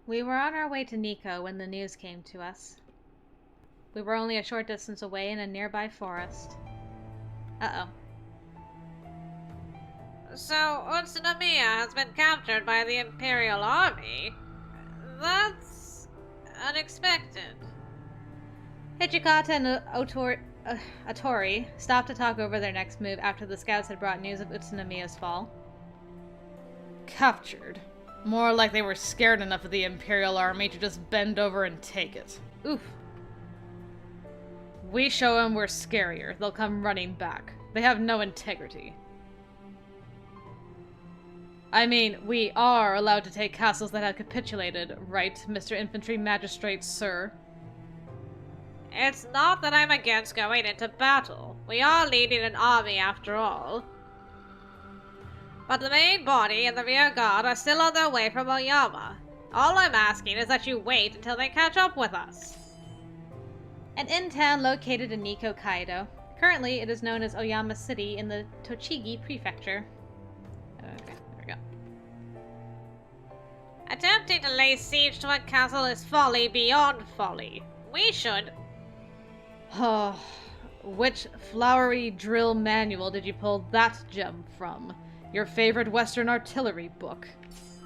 We were on our way to Nikko when the news came to us. We were only a short distance away in a nearby forest. Uh-oh. So, Utsunomiya has been captured by the Imperial Army? That's unexpected. Hijikata and Otori stopped to talk over their next move after the scouts had brought news of Utsunomiya's fall. Captured. More like they were scared enough of the Imperial Army to just bend over and take it. Oof. We show them we're scarier. They'll come running back. They have no integrity. I mean, we are allowed to take castles that have capitulated, right, Mr. Infantry Magistrate, sir? It's not that I'm against going into battle. We are leading an army after all. But the main body and the rear guard are still on their way from Oyama. All I'm asking is that you wait until they catch up with us. An in-town located in Nikko, Kaido. Currently, it is known as Oyama City in the Tochigi Prefecture. Okay, there we go. Attempting to lay siege to a castle is folly beyond folly. We should... Oh, which flowery drill manual did you pull that gem from? Your favorite Western artillery book?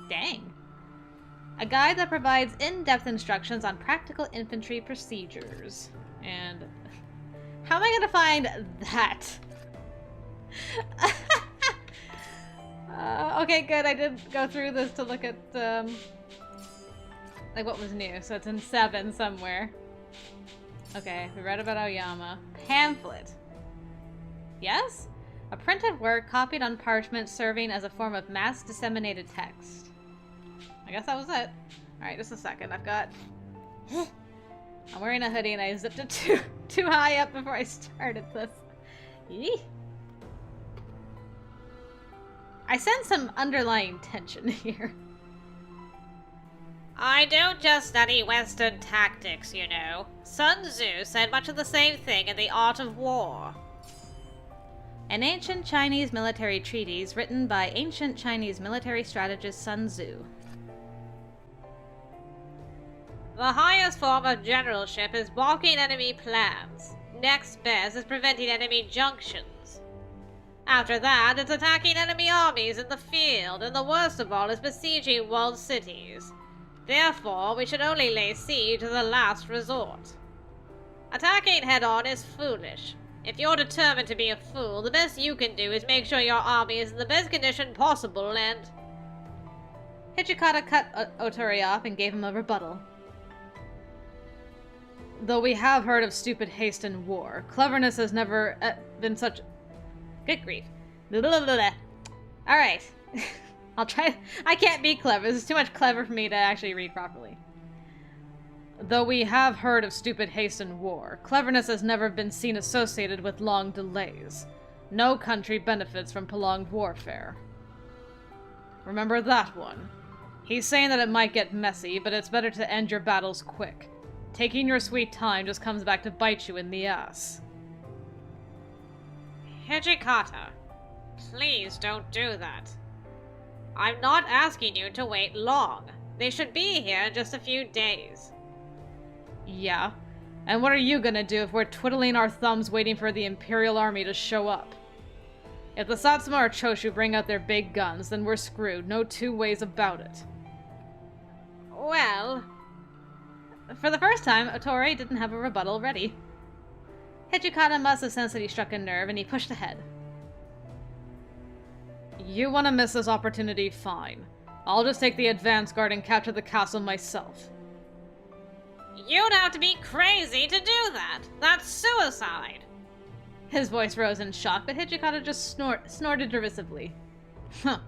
Dang. A guide that provides in-depth instructions on practical infantry procedures. And how am I gonna find that? Okay, good. I did go through this to look at, like what was new. So it's in 7 somewhere. Okay, we read about Oyama. Pamphlet. Yes? A printed work copied on parchment serving as a form of mass disseminated text. I guess that was it. Alright, just a second. I've got... I'm wearing a hoodie and I zipped it too high up before I started this. Eee. I sense some underlying tension here. I don't just study Western tactics, you know. Sun Tzu said much of the same thing in The Art of War. An ancient Chinese military treatise written by ancient Chinese military strategist Sun Tzu. The highest form of generalship is balking enemy plans. Next best is preventing enemy junctions. After that, it's attacking enemy armies in the field, and the worst of all is besieging walled cities. Therefore, we should only lay siege as a last resort. Attacking head-on is foolish. If you're determined to be a fool, the best you can do is make sure your army is in the best condition possible and... Hijikata cut Otori off and gave him a rebuttal. Though we have heard of stupid haste in war, cleverness has never been such... Good grief. Alright. I'll try... I can't be clever. This is too much clever for me to actually read properly. Though we have heard of stupid haste in war, cleverness has never been seen associated with long delays. No country benefits from prolonged warfare. Remember that one. He's saying that it might get messy, but it's better to end your battles quick. Taking your sweet time just comes back to bite you in the ass. Hijikata, please don't do that. I'm not asking you to wait long. They should be here in just a few days. Yeah? And what are you gonna do if we're twiddling our thumbs waiting for the Imperial Army to show up? If the Satsuma or Choshu bring out their big guns, then we're screwed. No two ways about it. Well... For the first time, Otori didn't have a rebuttal ready. Hijikata must have sensed that he struck a nerve, and he pushed ahead. You want to miss this opportunity? Fine. I'll just take the advance guard and capture the castle myself. You'd have to be crazy to do that. That's suicide. His voice rose in shock, but Hijikata just snorted derisively. Huh.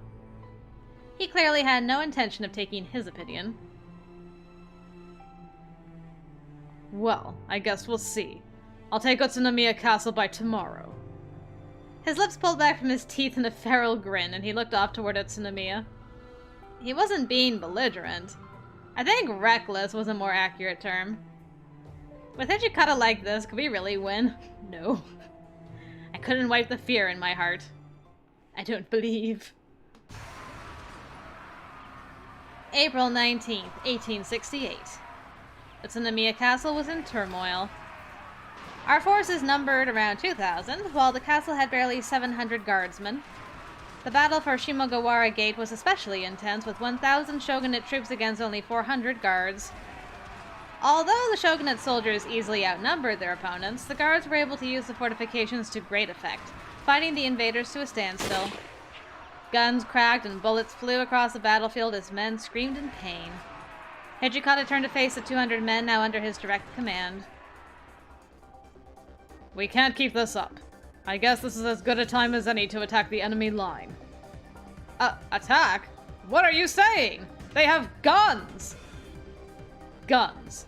He clearly had no intention of taking his opinion. Well, I guess we'll see. I'll take Utsunomiya Castle by tomorrow. His lips pulled back from his teeth in a feral grin, and he looked off toward Utsunomiya. He wasn't being belligerent. I think reckless was a more accurate term. With Hijikata like this, could we really win? No. I couldn't wipe the fear in my heart. I don't believe. April 19th, 1868. Utsunomiya Castle was in turmoil. Our forces numbered around 2,000, while the castle had barely 700 guardsmen. The battle for Shimogawara Gate was especially intense, with 1,000 shogunate troops against only 400 guards. Although the shogunate soldiers easily outnumbered their opponents, the guards were able to use the fortifications to great effect, fighting the invaders to a standstill. Guns cracked and bullets flew across the battlefield as men screamed in pain. Hijikata turned to face the 200 men now under his direct command. We can't keep this up. I guess this is as good a time as any to attack the enemy line. Attack? What are you saying? They have guns! Guns.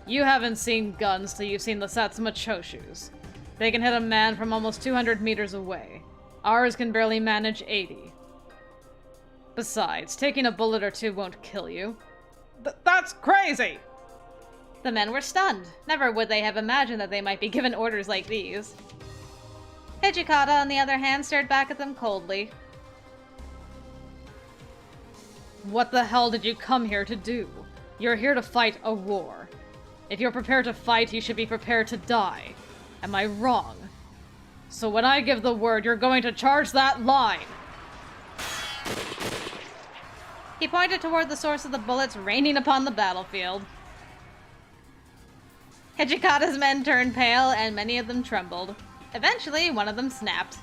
You haven't seen guns till you've seen the Satsuma Choshus. They can hit a man from almost 200 meters away. Ours can barely manage 80. Besides, taking a bullet or two won't kill you. That's crazy! The men were stunned. Never would they have imagined that they might be given orders like these. Hijikata, on the other hand, stared back at them coldly. What the hell did you come here to do? You're here to fight a war. If you're prepared to fight, you should be prepared to die. Am I wrong? So when I give the word, you're going to charge that line! He pointed toward the source of the bullets raining upon the battlefield. Hijikata's men turned pale, and many of them trembled. Eventually, one of them snapped.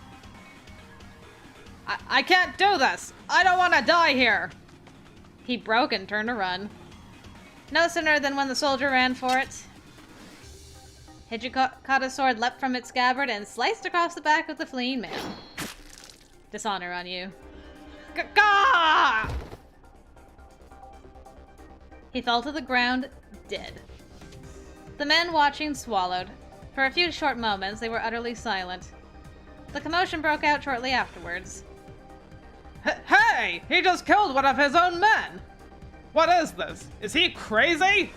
I can't do this! I don't want to die here! He broke and turned to run. No sooner than when the soldier ran for it, Hijikata's sword leapt from its scabbard and sliced across the back of the fleeing man. Dishonor on you. Gah! He fell to the ground, dead. The men watching swallowed. For a few short moments, they were utterly silent. The commotion broke out shortly afterwards. Hey! He just killed one of his own men! What is this? Is he crazy?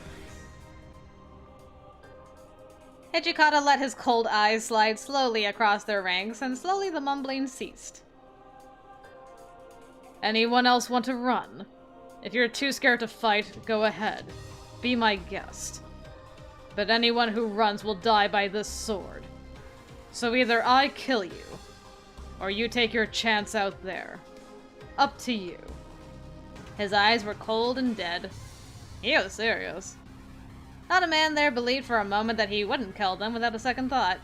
Hijikata let his cold eyes slide slowly across their ranks, and slowly the mumbling ceased. Anyone else want to run? If you're too scared to fight, go ahead. Be my guest. But anyone who runs will die by this sword. So either I kill you, or you take your chance out there. Up to you. His eyes were cold and dead. He was serious. Not a man there believed for a moment that he wouldn't kill them without a second thought.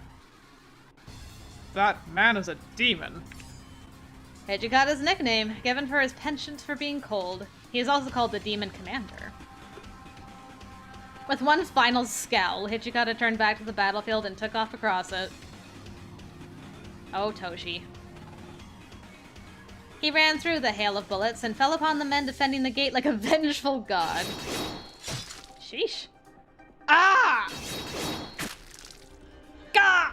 That man is a demon. Hijikata's nickname, given for his penchant for being cold. He is also called the Demon Commander. With one final scowl, Hijikata turned back to the battlefield and took off across it. Oh, Toshi. He ran through the hail of bullets and fell upon the men defending the gate like a vengeful god. Sheesh. Ah! Gah!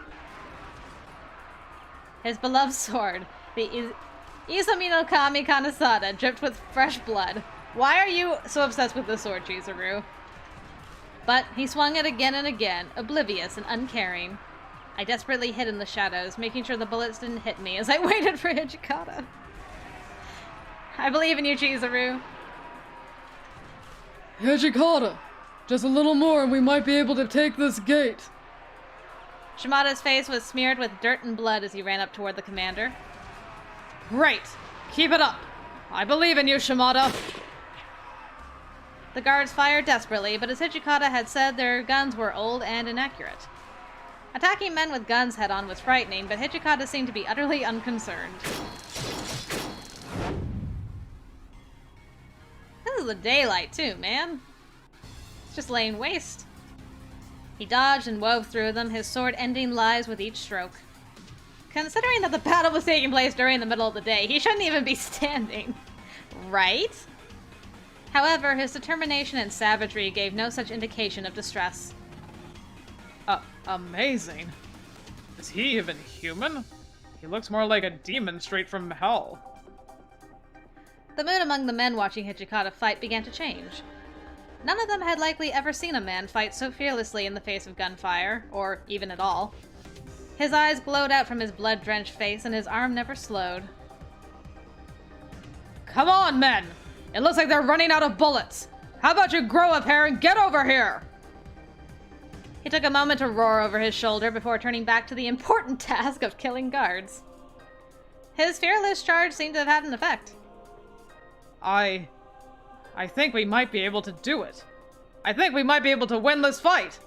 His beloved sword, the Izumi no Kami Kanasada, dripped with fresh blood. Why are you so obsessed with this sword, Chizuru? But he swung it again and again, oblivious and uncaring. I desperately hid in the shadows, making sure the bullets didn't hit me as I waited for Hijikata. I believe in you, Chizuru. Hijikata! Just a little more and we might be able to take this gate. Shimada's face was smeared with dirt and blood as he ran up toward the commander. Great! Keep it up! I believe in you, Shimada! The guards fired desperately, but as Hijikata had said, their guns were old and inaccurate. Attacking men with guns head-on was frightening, but Hijikata seemed to be utterly unconcerned. This is the daylight, too, man. It's just laying waste. He dodged and wove through them, his sword ending lives with each stroke. Considering that the battle was taking place during the middle of the day, he shouldn't even be standing. Right? However, his determination and savagery gave no such indication of distress. Amazing. Is he even human? He looks more like a demon straight from hell. The mood among the men watching Hijikata fight began to change. None of them had likely ever seen a man fight so fearlessly in the face of gunfire, or even at all. His eyes glowed out from his blood-drenched face, and his arm never slowed. Come on, men! It looks like they're running out of bullets. How about you grow a pair and get over here? He took a moment to roar over his shoulder before turning back to the important task of killing guards. His fearless charge seemed to have had an effect. I think we might be able to do it. I think we might be able to win this fight.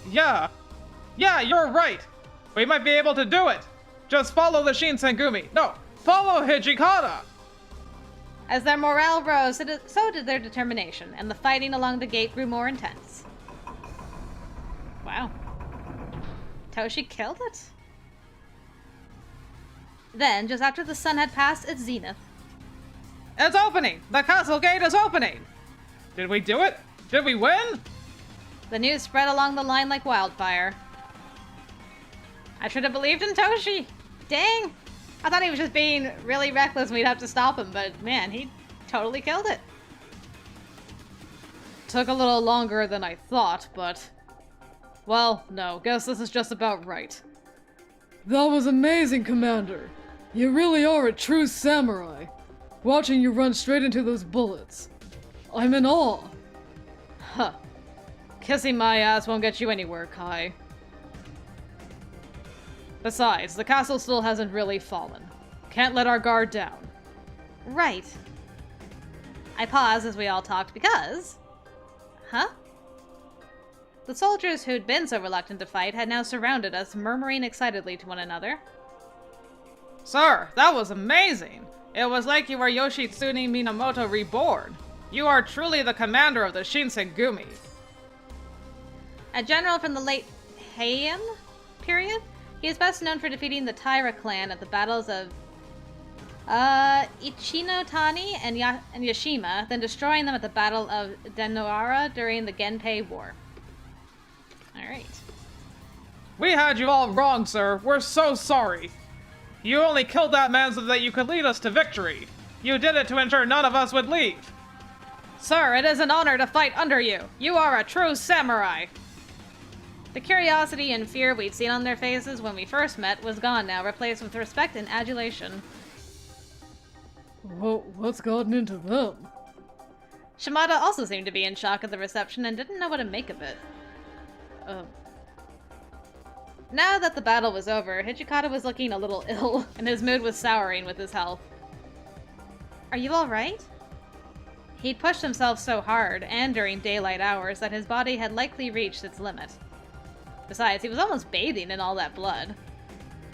Yeah, you're right. We might be able to do it. Just follow the Shinsengumi. No, follow Hijikata. As their morale rose, so did their determination, and the fighting along the gate grew more intense. Wow. Toshi killed it? Then, just after the sun had passed its zenith... It's opening! The castle gate is opening! Did we do it? Did we win? The news spread along the line like wildfire. I should have believed in Toshi! Dang! I thought he was just being really reckless and we'd have to stop him, but man, he totally killed it. Took a little longer than I thought, but... Well, no, guess this is just about right. That was amazing, Commander. You really are a true samurai. Watching you run straight into those bullets. I'm in awe. Huh. Kissing my ass won't get you anywhere, Kai. Besides, the castle still hasn't really fallen. Can't let our guard down. Right. I paused as we all talked because... Huh? The soldiers who'd been so reluctant to fight had now surrounded us, murmuring excitedly to one another. Sir, that was amazing! It was like you were Yoshitsune Minamoto reborn. You are truly the commander of the Shinsengumi. A general from the late Heian period, he is best known for defeating the Taira clan at the battles of Ichinotani and Yashima, then destroying them at the Battle of Dennoara during the Genpei War. Alright. We had you all wrong, sir. We're so sorry. You only killed that man so that you could lead us to victory. You did it to ensure none of us would leave. Sir, it is an honor to fight under you. You are a true samurai. The curiosity and fear we'd seen on their faces when we first met was gone now, replaced with respect and adulation. What's gotten into them? Shimada also seemed to be in shock at the reception and didn't know what to make of it. Now that the battle was over, Hijikata was looking a little ill, and his mood was souring with his health. Are you alright? He'd pushed himself so hard, and during daylight hours, that his body had likely reached its limit. Besides, he was almost bathing in all that blood.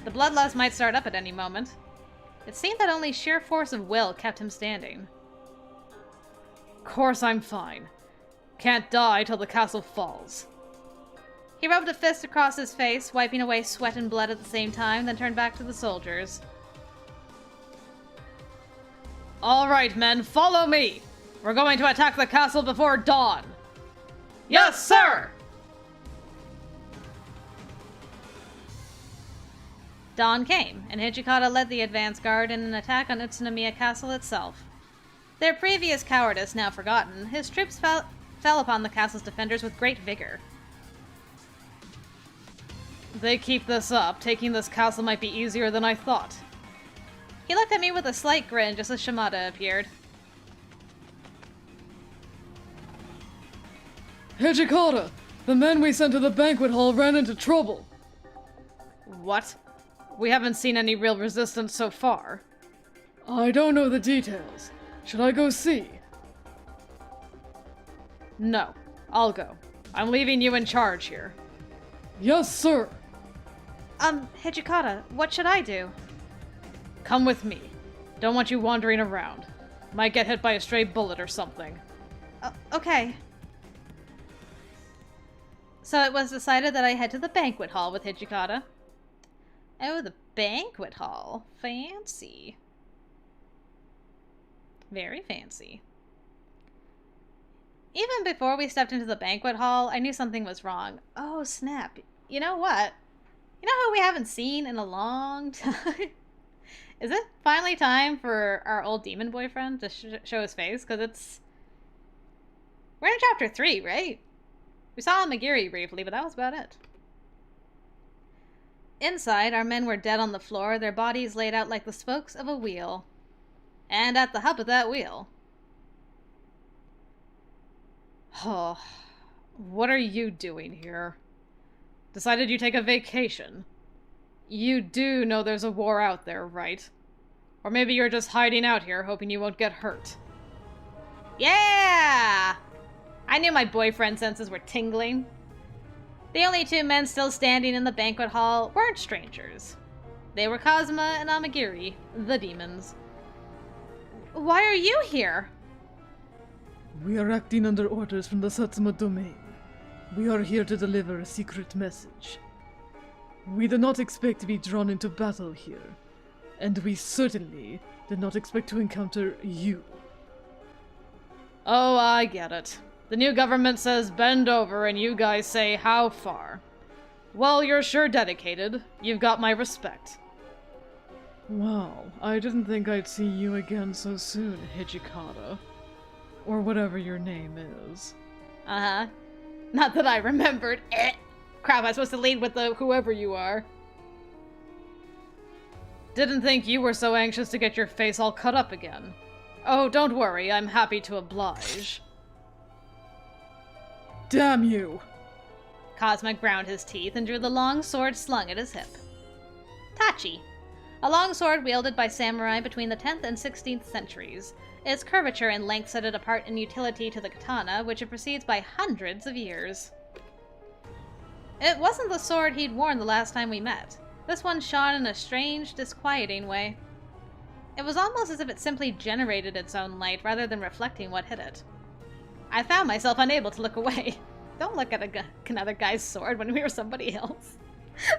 The bloodlust might start up at any moment. It seemed that only sheer force of will kept him standing. Course I'm fine. Can't die till the castle falls. He rubbed a fist across his face, wiping away sweat and blood at the same time, then turned back to the soldiers. All right, men, follow me. We're going to attack the castle before dawn. Yes, sir! Dawn came, and Hijikata led the advance guard in an attack on Utsunomiya Castle itself. Their previous cowardice now forgotten, his troops fell upon the castle's defenders with great vigor. They keep this up, taking this castle might be easier than I thought. He looked at me with a slight grin just as Shimada appeared. Hijikata! The men we sent to the banquet hall ran into trouble. What? We haven't seen any real resistance so far. I don't know the details. Should I go see? No, I'll go. I'm leaving you in charge here. Yes, sir. Hijikata, what should I do? Come with me. Don't want you wandering around. Might get hit by a stray bullet or something. Okay. So it was decided that I head to the banquet hall with Hijikata. Oh, the banquet hall. Fancy. Very fancy. Even before we stepped into the banquet hall, I knew something was wrong. Oh, snap. You know what? You know who we haven't seen in a long time? Is it finally time for our old demon boyfriend to show his face? Because it's... We're in chapter 3, right? We saw Amagiri briefly, but that was about it. Inside, our men were dead on the floor, their bodies laid out like the spokes of a wheel. And at the hub of that wheel Oh, what are you doing here? Decided you take a vacation. You do know there's a war out there, right? Or maybe you're just hiding out here hoping you won't get hurt. Yeah! I knew my boyfriend senses were tingling. The only two men still standing in the banquet hall weren't strangers. They were Kazuma and Amagiri, the demons. Why are you here? We are acting under orders from the Satsuma domain. We are here to deliver a secret message. We did not expect to be drawn into battle here, and we certainly did not expect to encounter you. Oh, I get it. The new government says bend over and you guys say how far. Well, you're sure dedicated. You've got my respect. Wow, I didn't think I'd see you again so soon, Hijikata. Or whatever your name is. Uh-huh. Not that I remembered. Crap, I was supposed to lead with the whoever you are. Didn't think you were so anxious to get your face all cut up again. Oh, don't worry, I'm happy to oblige. Damn you! Cosma ground his teeth and drew the long sword slung at his hip. Tachi. A long sword wielded by samurai between the 10th and 16th centuries. Its curvature and length set it apart in utility to the katana, which it precedes by hundreds of years. It wasn't the sword he'd worn the last time we met. This one shone in a strange, disquieting way. It was almost as if it simply generated its own light rather than reflecting what hit it. I found myself unable to look away. Don't look at another guy's sword when we were somebody else.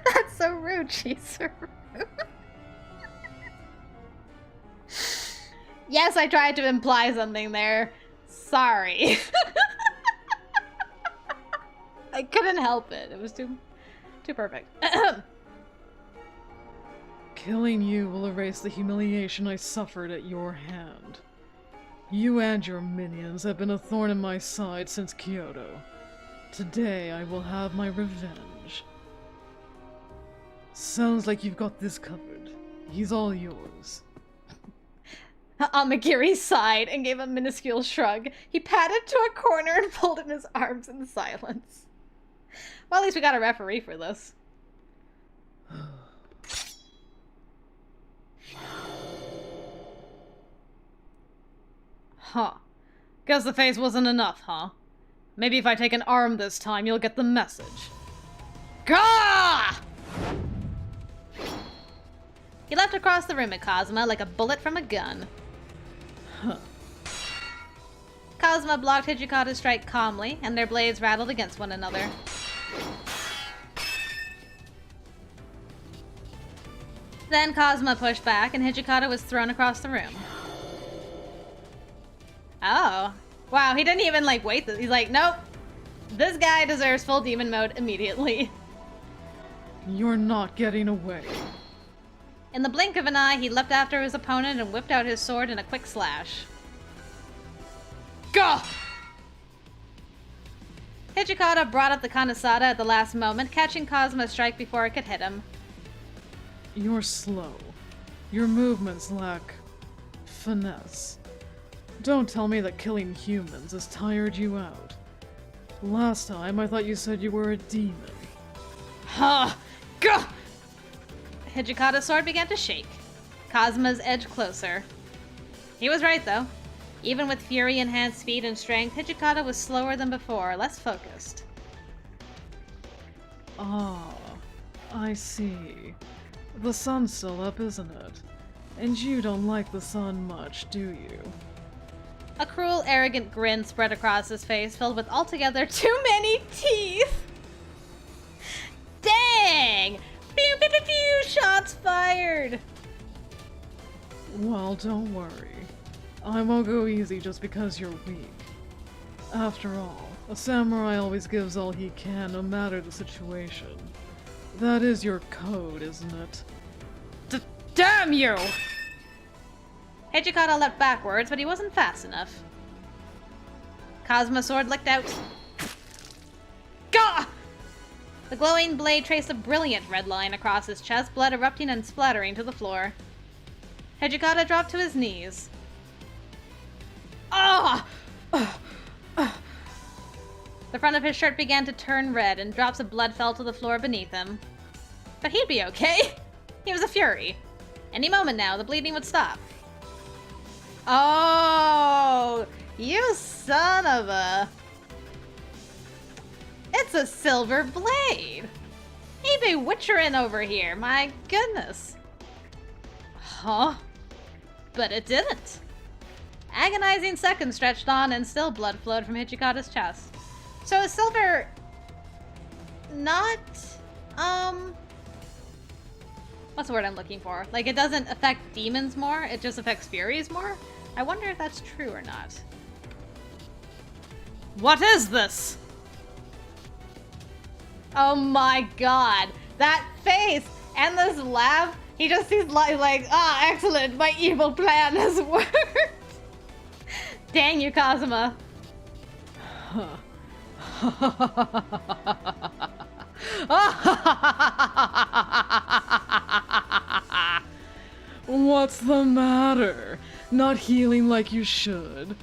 That's so rude, Chizuru. Yes, I tried to imply something there. Sorry. I couldn't help it. It was too perfect. Killing you will erase the humiliation I suffered at your hand. You and your minions have been a thorn in my side since Kyoto. Today I will have my revenge. Sounds like you've got this covered. He's all yours. Amagiri sighed and gave a minuscule shrug. He padded to a corner and folded his arms in silence. Well, at least we got a referee for this. Huh. Guess the face wasn't enough, huh? Maybe if I take an arm this time, you'll get the message. Gah! He leapt across the room at Kazuma like a bullet from a gun. Huh. Kazuma blocked Hijikata's strike calmly, and their blades rattled against one another. Then Kazuma pushed back, and Hijikata was thrown across the room. Oh. Wow, he didn't even, wait. He's like, nope. This guy deserves full demon mode immediately. You're not getting away. In the blink of an eye, he leapt after his opponent and whipped out his sword in a quick slash. Gah! Hijikata brought up the Kanasada at the last moment, catching Kazuma's strike before it could hit him. You're slow. Your movements lack finesse. Don't tell me that killing humans has tired you out. Last time, I thought you said you were a demon. Ha! Gah! Hijikata's sword began to shake. Kazuma's edged closer. He was right, though. Even with fury-enhanced speed and strength, Hijikata was slower than before, less focused. Ah, I see. The sun's still up, isn't it? And you don't like the sun much, do you? A cruel, arrogant grin spread across his face, filled with altogether too many teeth. Dang! Pew, pew, pew, pew! Shots fired! Well, don't worry. I won't go easy just because you're weak. After all, a samurai always gives all he can, no matter the situation. That is your code, isn't it? Damn you! Hijikata leapt backwards, but he wasn't fast enough. Kazuma's sword licked out. Gah! The glowing blade traced a brilliant red line across his chest, blood erupting and splattering to the floor. Hijikata dropped to his knees. Ah! The front of his shirt began to turn red, and drops of blood fell to the floor beneath him. But he'd be okay. He was a fury. Any moment now, the bleeding would stop. Oh, you son of a... It's a silver blade. He be witcherin' over here, my goodness. Huh? But it didn't. Agonizing seconds stretched on, and still blood flowed from Hijikata's chest. So is silver... not... what's the word I'm looking for? Like, it doesn't affect demons more, it just affects furies more? I wonder if that's true or not. What is this? Oh my god. That face! And this laugh! He just seems like, ah, excellent, my evil plan has worked! Dang you, Kazuma. What's the matter? Not healing like you should.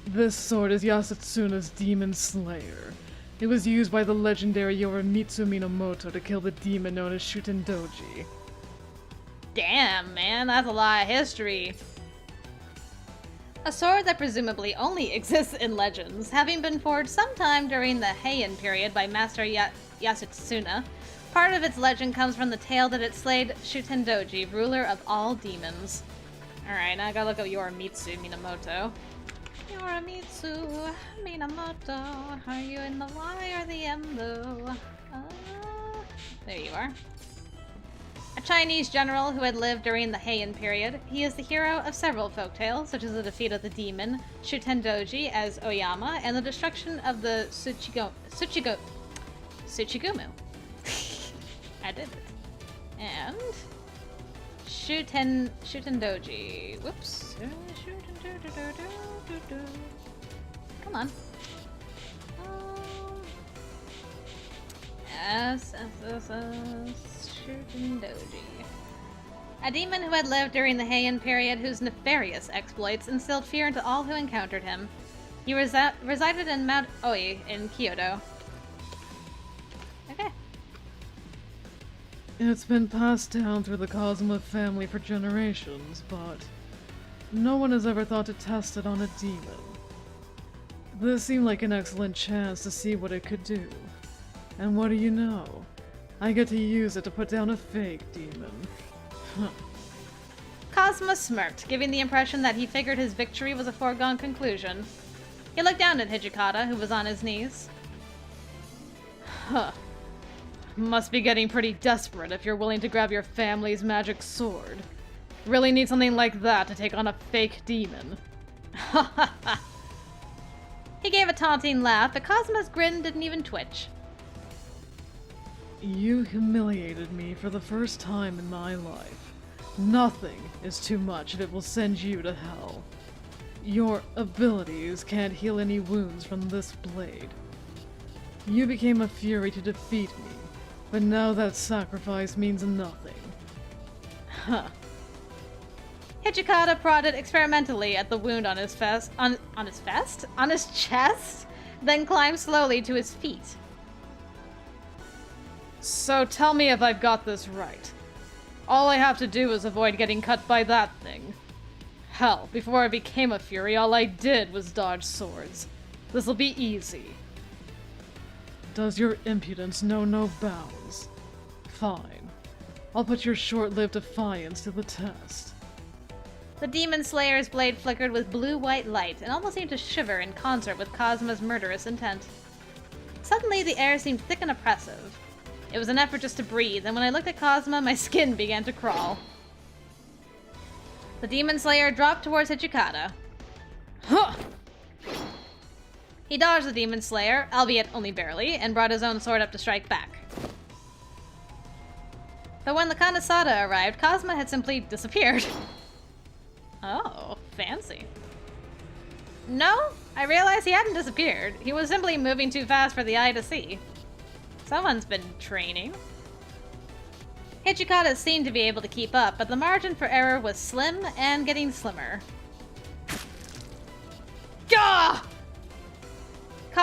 This sword is Yasutsuna's Demon Slayer. It was used by the legendary Yorimitsu Minamoto to kill the demon known as Shutendoji. Damn, man, that's a lot of history. A sword that presumably only exists in legends, having been forged sometime during the Heian period by Master Yasutsuna. Part of its legend comes from the tale that it slayed Shutendoji, ruler of all demons. Alright, now I gotta look up Yorimitsu Minamoto. Yorimitsu Minamoto, are you in the Y or the M though? There you are. A Chinese general who had lived during the Heian period, he is the hero of several folktales, such as the defeat of the demon Shutendoji as Oyama and the destruction of the Tsuchigumu. I did it. And Shutendoji. Whoops. Come on. Shutendoji. A demon who had lived during the Heian period whose nefarious exploits instilled fear into all who encountered him. He resided in Mount Oi in Kyoto. Okay. It's been passed down through the Kazuma family for generations, but no one has ever thought to test it on a demon. This seemed like an excellent chance to see what it could do. And what do you know? I get to use it to put down a fake demon. Huh. Kazuma smirked, giving the impression that he figured his victory was a foregone conclusion. He looked down at Hijikata, who was on his knees. Huh. Must be getting pretty desperate if you're willing to grab your family's magic sword. Really need something like that to take on a fake demon. Ha ha ha! He gave a taunting laugh, but Kazuma's grin didn't even twitch. You humiliated me for the first time in my life. Nothing is too much if it will send you to hell. Your abilities can't heal any wounds from this blade. You became a fury to defeat me, but now that sacrifice means nothing. Huh. Hijikata prodded experimentally at the wound on his chest, then climbed slowly to his feet. So tell me if I've got this right. All I have to do is avoid getting cut by that thing. Hell, before I became a fury, all I did was dodge swords. This'll be easy. Does your impudence know no bounds? Fine. I'll put your short-lived defiance to the test. The Demon Slayer's blade flickered with blue-white light and almost seemed to shiver in concert with Kazuma's murderous intent. Suddenly, the air seemed thick and oppressive. It was an effort just to breathe, and when I looked at Kazuma, my skin began to crawl. The Demon Slayer dropped towards Hijikata. Huh! He dodged the Demon Slayer, albeit only barely, and brought his own sword up to strike back. But when the Kanasada arrived, Kazuma had simply disappeared. Oh, fancy. No, I realized he hadn't disappeared. He was simply moving too fast for the eye to see. Someone's been training. Hijikata seemed to be able to keep up, but the margin for error was slim and getting slimmer. Gah!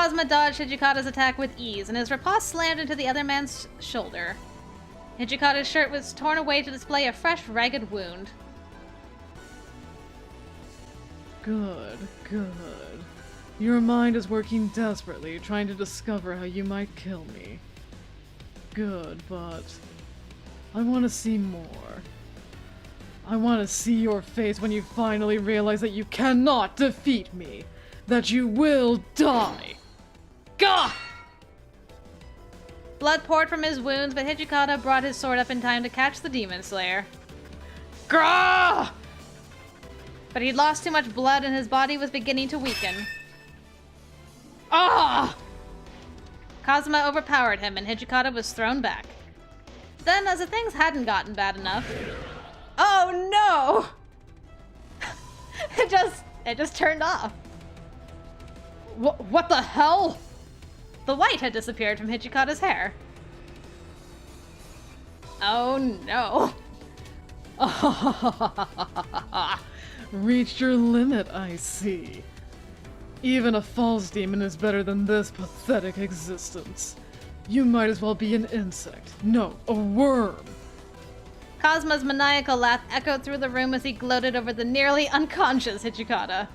Kazuma dodged Hijikata's attack with ease, and his riposte slammed into the other man's shoulder. Hijikata's shirt was torn away to display a fresh, ragged wound. Good, good. Your mind is working desperately, trying to discover how you might kill me. Good, but I want to see more. I want to see your face when you finally realize that you cannot defeat me. That you will die. Gah! Blood poured from his wounds, but Hijikata brought his sword up in time to catch the Demon Slayer. Grah! But he'd lost too much blood and his body was beginning to weaken. Ah! Kazuma overpowered him and Hijikata was thrown back. Then, as if things hadn't gotten bad enough... Oh no! it just turned off. What the hell? The white had disappeared from Hijikata's hair. Oh no. Reached your limit, I see. Even a false demon is better than this pathetic existence. You might as well be an insect. No, a worm. Kazuma's maniacal laugh echoed through the room as he gloated over the nearly unconscious Hijikata.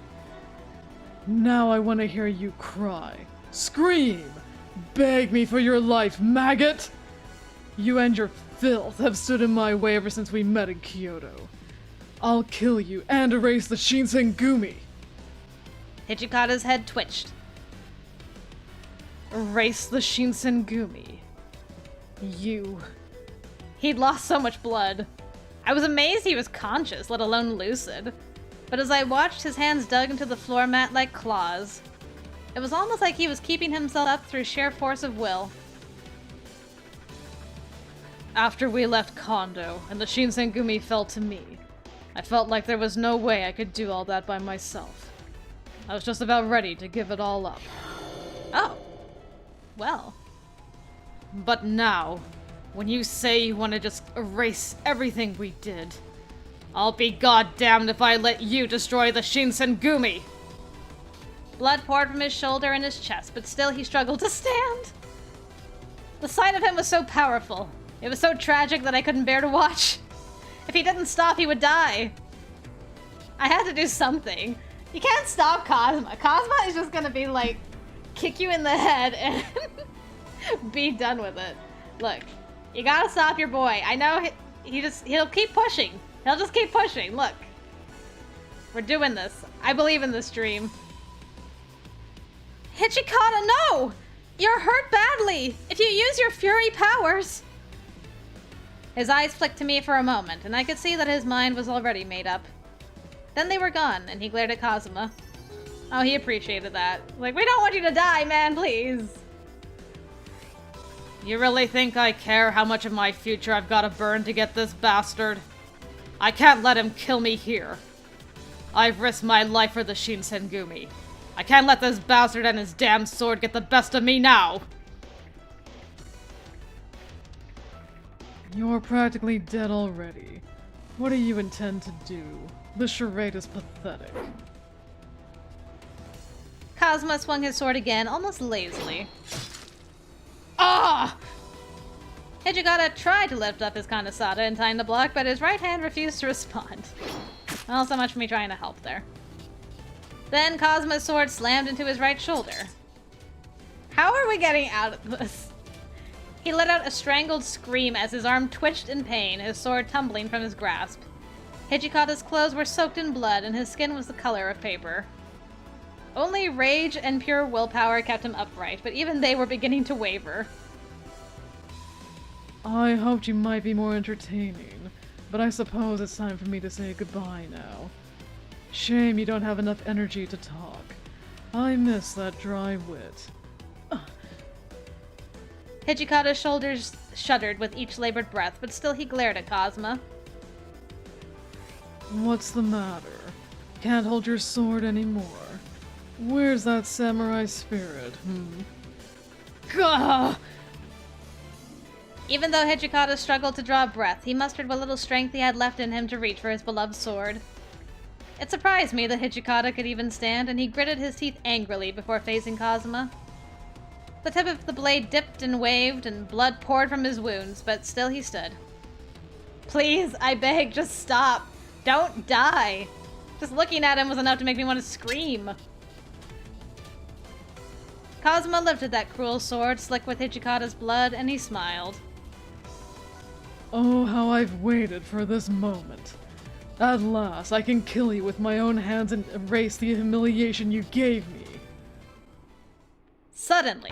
Now I want to hear you cry. Scream! Beg me for your life, maggot! You and your filth have stood in my way ever since we met in Kyoto. I'll kill you and erase the Shinsengumi! Hijikata's head twitched. Erase the Shinsengumi. You... He'd lost so much blood. I was amazed he was conscious, let alone lucid. But as I watched, his hands dug into the floor mat like claws. It was almost like he was keeping himself up through sheer force of will. After we left Kondo, and the Shinsengumi fell to me, I felt like there was no way I could do all that by myself. I was just about ready to give it all up. Oh. Well. But now, when you say you want to just erase everything we did, I'll be goddamned if I let you destroy the Shinsengumi! Blood poured from his shoulder and his chest, but still he struggled to stand. The sight of him was so powerful. It was so tragic that I couldn't bear to watch. If he didn't stop, he would die. I had to do something. You can't stop Kazuma. Kazuma is just gonna be like, kick you in the head and be done with it. Look, you gotta stop your boy. I know he'll keep pushing. He'll just keep pushing. Look. We're doing this. I believe in this dream. Hijikata, no! You're hurt badly! If you use your fury powers... His eyes flicked to me for a moment, and I could see that his mind was already made up. Then they were gone, and he glared at Kazuma. Oh, he appreciated that. Like, we don't want you to die, man, please! You really think I care how much of my future I've got to burn to get this bastard? I can't let him kill me here. I've risked my life for the Shinsengumi. I can't let this bastard and his damn sword get the best of me now! You're practically dead already. What do you intend to do? The charade is pathetic. Kazuma swung his sword again, almost lazily. Ah! Hijikata tried to lift up his Kanasada in time to block, but his right hand refused to respond. Well, so much for me trying to help there. Then Kazuma's sword slammed into his right shoulder. How are we getting out of this? He let out a strangled scream as his arm twitched in pain, his sword tumbling from his grasp. Hijikata's clothes were soaked in blood, and his skin was the color of paper. Only rage and pure willpower kept him upright, but even they were beginning to waver. I hoped you might be more entertaining, but I suppose it's time for me to say goodbye now. Shame you don't have enough energy to talk. I miss that dry wit. Hijikata's shoulders shuddered with each labored breath, but still he glared at Kazuma. What's the matter? Can't hold your sword anymore? Where's that samurai spirit, Gah! Even though Hijikata struggled to draw breath, he mustered what little strength he had left in him to reach for his beloved sword. It surprised me that Hijikata could even stand, and he gritted his teeth angrily before facing Kazuma. The tip of the blade dipped and waved, and blood poured from his wounds, but still he stood. Please, I beg, just stop. Don't die. Just looking at him was enough to make me want to scream. Kazuma lifted that cruel sword, slick with Hijikata's blood, and he smiled. Oh, how I've waited for this moment. At last, I can kill you with my own hands and erase the humiliation you gave me. Suddenly,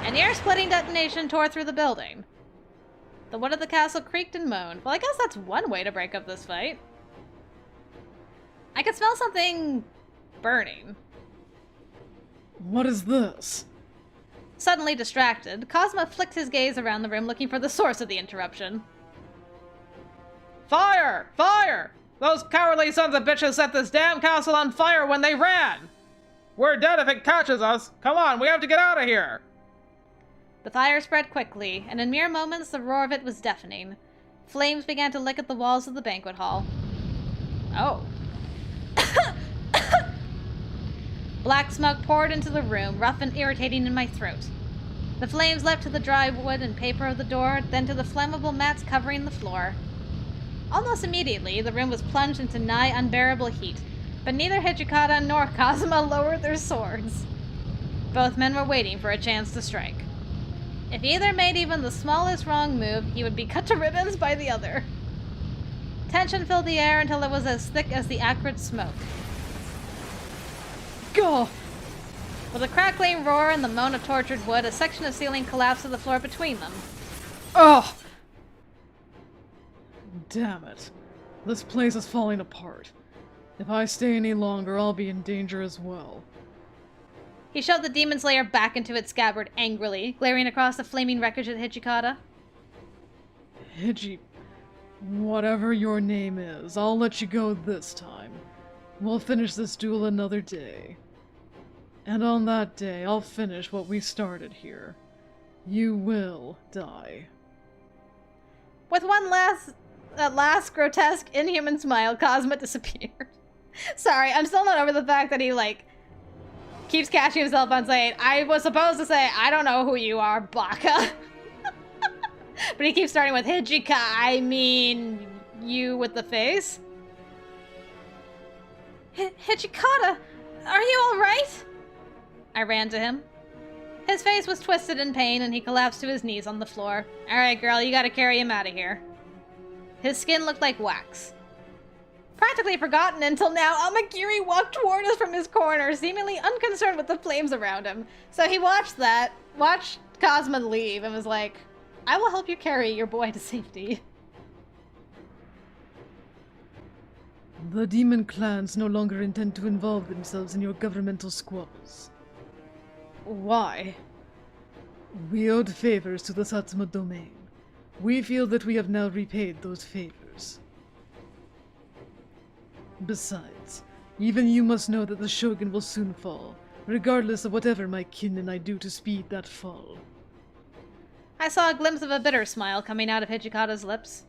an ear-splitting detonation tore through the building. The wood of the castle creaked and moaned. Well, I guess that's one way to break up this fight. I could smell something burning. What is this? Suddenly distracted, Kazuma flicked his gaze around the room looking for the source of the interruption. Fire! Fire! Those cowardly sons of bitches set this damn castle on fire when they ran! We're dead if it catches us! Come on, we have to get out of here! The fire spread quickly, and in mere moments the roar of it was deafening. Flames began to lick at the walls of the banquet hall. Oh. Black smoke poured into the room, rough and irritating in my throat. The flames leapt to the dry wood and paper of the door, then to the flammable mats covering the floor. Almost immediately, the room was plunged into nigh unbearable heat, but neither Hijikata nor Kazuma lowered their swords. Both men were waiting for a chance to strike. If either made even the smallest wrong move, he would be cut to ribbons by the other. Tension filled the air until it was as thick as the acrid smoke. Go! With a crackling roar and the moan of tortured wood, a section of ceiling collapsed to the floor between them. Oh! Damn it. This place is falling apart. If I stay any longer, I'll be in danger as well. He shoved the demon slayer back into its scabbard angrily, glaring across the flaming wreckage at Hijikata. Whatever your name is, I'll let you go this time. We'll finish this duel another day. And on that day, I'll finish what we started here. You will die. With one last grotesque, inhuman smile, Kazuma disappeared. Sorry, I'm still not over the fact that he, keeps catching himself on saying, I was supposed to say, I don't know who you are, Baka. But he keeps starting with Hijika, I mean, you with the face. Hijikata, are you alright? I ran to him. His face was twisted in pain and he collapsed to his knees on the floor. Alright, girl, you gotta carry him out of here. His skin looked like wax. Practically forgotten until now, Amagiri walked toward us from his corner, seemingly unconcerned with the flames around him. So he watched Kazuma leave, and was like, I will help you carry your boy to safety. The demon clans no longer intend to involve themselves in your governmental squabbles. Why? We owed favors to the Satsuma domain. We feel that we have now repaid those favors. Besides, even you must know that the Shogun will soon fall, regardless of whatever my kin and I do to speed that fall. I saw a glimpse of a bitter smile coming out of Hijikata's lips.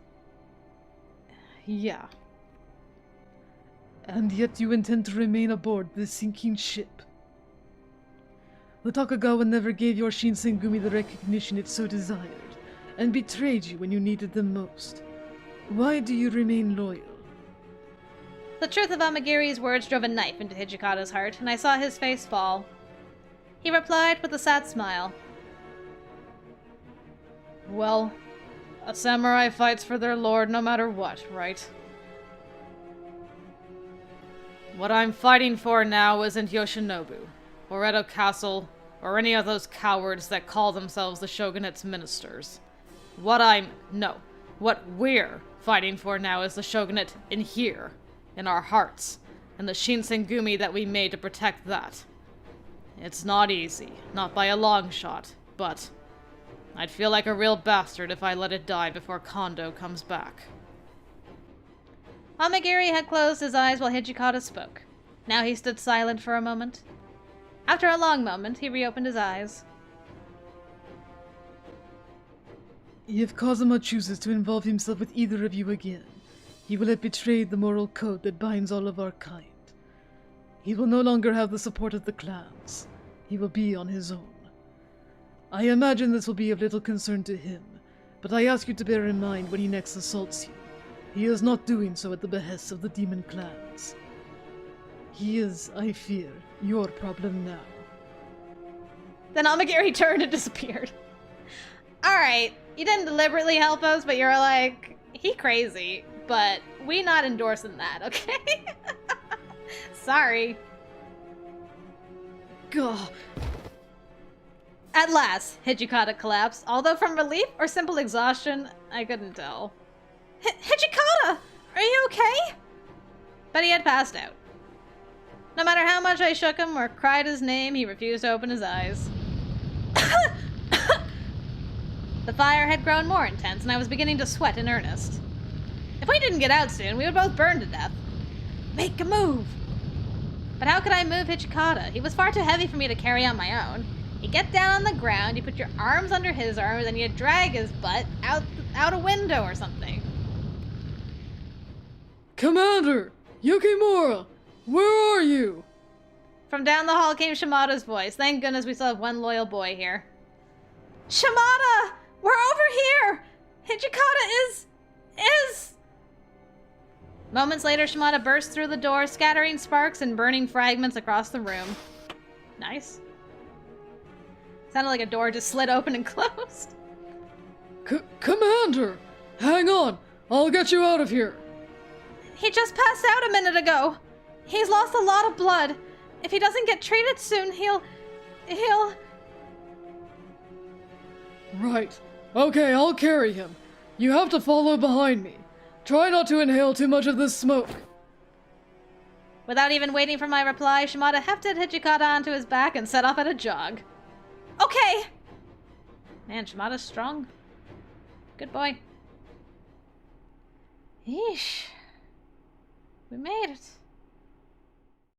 Yeah. And yet you intend to remain aboard this sinking ship. The Tokugawa never gave your Shinsengumi the recognition it so desired, and betrayed you when you needed them most. Why do you remain loyal? The truth of Amagiri's words drove a knife into Hijikata's heart, and I saw his face fall. He replied with a sad smile. Well, a samurai fights for their lord no matter what, right? What I'm fighting for now isn't Yoshinobu, or Edo Castle, or any of those cowards that call themselves the Shogunate's ministers. What we're fighting for now is the Shogunate in here, in our hearts, and the Shinsengumi that we made to protect that. It's not easy, not by a long shot, but I'd feel like a real bastard if I let it die before Kondo comes back. Amagiri had closed his eyes while Hijikata spoke. Now he stood silent for a moment. After a long moment, he reopened his eyes. If Kazuma chooses to involve himself with either of you again, he will have betrayed the moral code that binds all of our kind. He will no longer have the support of the clans. he will be on his own. I imagine this will be of little concern to him, but I ask you to bear in mind when he next assaults you. He is not doing so at the behest of the demon clans. He is, I fear, your problem now. Then Amagiri turned and disappeared. Alright, you didn't deliberately help us, but you're like, he crazy, but we not endorsing that, okay? Sorry. Gah. At last, Hijikata collapsed, although from relief or simple exhaustion, I couldn't tell. Hijikata! Are you okay? But he had passed out. No matter how much I shook him or cried his name, he refused to open his eyes. The fire had grown more intense, and I was beginning to sweat in earnest. If we didn't get out soon, we would both burn to death. Make a move! But how could I move Hijikata? He was far too heavy for me to carry on my own. You get down on the ground, you put your arms under his arms, and you drag his butt out a window or something. Commander! Yukimura! Where are you? From down the hall came Shimada's voice. Thank goodness we still have one loyal boy here. Shimada! We're over here! Hijikata is... Moments later, Shimada burst through the door, scattering sparks and burning fragments across the room. Nice. Sounded like a door just slid open and closed. Commander! Hang on! I'll get you out of here! He just passed out a minute ago. He's lost a lot of blood. If he doesn't get treated soon, he'll... Right. Okay, I'll carry him. You have to follow behind me. Try not to inhale too much of this smoke. Without even waiting for my reply, Shimada hefted Hijikata onto his back and set off at a jog. Okay! Man, Shimada's strong. Good boy. Yeesh. We made it.